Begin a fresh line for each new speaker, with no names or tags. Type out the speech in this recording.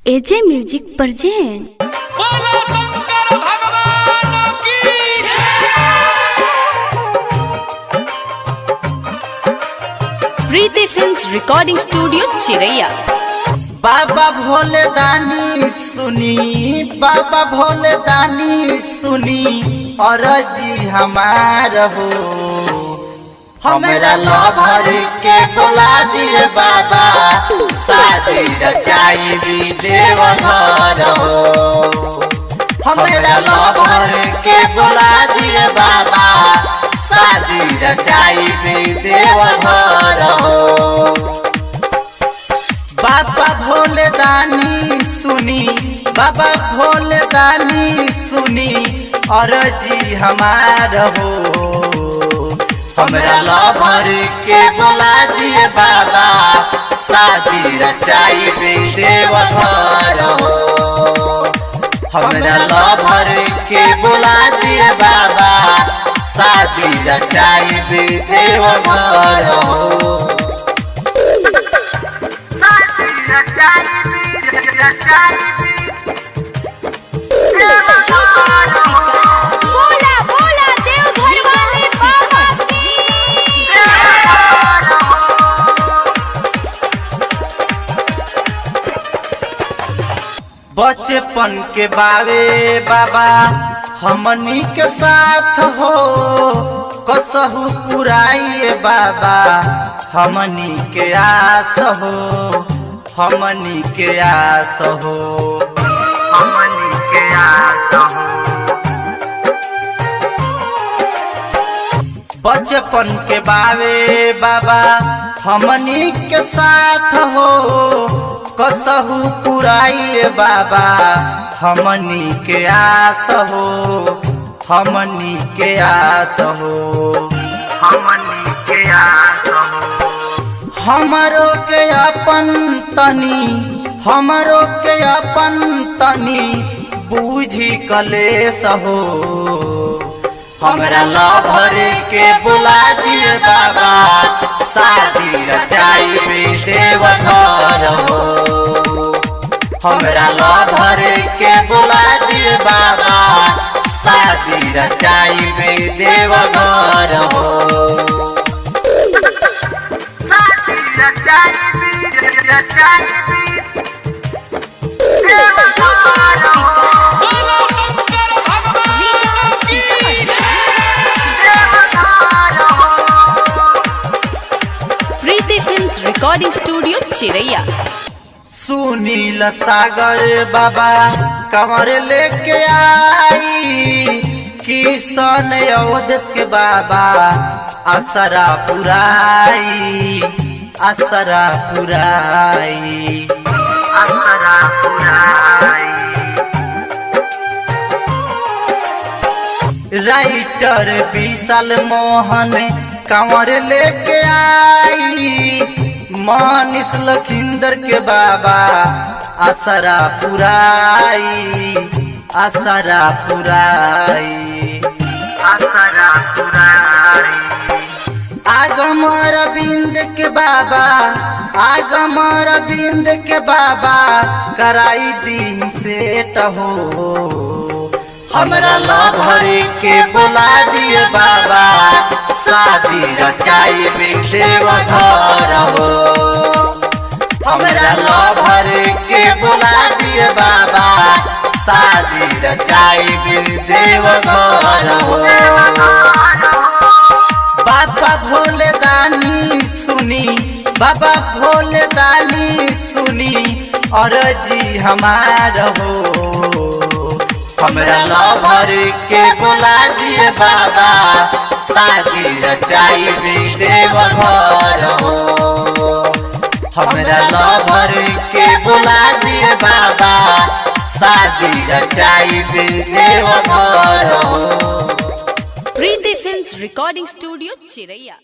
एजे music present.
बोलो शंकर भगवान की
प्रीति फिल्म्स रिकॉर्डिंग स्टूडियो चिरैया।
बाबा भोले दानी सुनी, बाबा भोले दानी सुनी और जी हमार हो। हमरा लभर के बोला दिए बाबा, शादी रचाई भी देवघर हो। हमरा लभर के बोला दिए बाबा, शादी रचाई भी देवघर हो। बाबा भोले दानी सुनी, बाबा भोले दानी सुनी और जी हमार हो। हमरा लभर के बोला दिए बाबा, शादी रचाई भी देवघर हो। हमरा लभर के बोला दिए बाबा, शादी रचाई भी देवघर हो।
बोला बोला देवघर वाले बाबा की।
बचपन के बारे बाबा हमनी के साथ हो, कसहु पुराइए बाबा हमनी के आस हो। हमनी के आस हो, हमनी के आस हो। बचपन के बारे बाबा हमनी के साथ हो, कसहु पुराइए बाबा हमनी के आस हो। हमनी के आस हो, हमनी के आस हो। हमरो के अपन तनी, हमरो के अपन तनी बूझी कलेस हो। हमरा लभर के बुला दिए बाबा, शादी रचाई भी देवघर हो। हमरा लभर के बुला दिए बाबा, शादी रचाई भी देवघर हो।
बोलो शंकर भगवान की
प्रीति फिल्म्स रिकॉर्डिंग स्टूडियो चिरैया।
सुनील सागर बाबा कमर लेके आई, किशन अवधेश के बाबा असरा पुराई, असरा पुराई, असरा पुराई। राइटर विशाल मोहन कंवर लेके आई, मनीष लखिंदर के बाबा असरा पुराई, असरा पुराई, असरा पुराई। आगम अरविंद के बाबा, आगम अरविंद के बाबा कराई दी सेट हो। हमरा लभर के बुला दिए बाबा, शादी रचाई भी देवघर हो। हमरा लभर के बुला दिए बाबा, शादी रचाई भी देवघर हो। बाबा भोले दानी सुनी, बाबा भोले दानी सुनी और जी हमार हो। हमरा लभर के बुला दिए बाबा, शादी रचाई भी देवघर हो। हमरा लभर के बुला दिए बाबा, शादी रचाई भी देवघर हो।
प्रीति फिल्म्स रिकॉर्डिंग स्टूडियो चिरैया।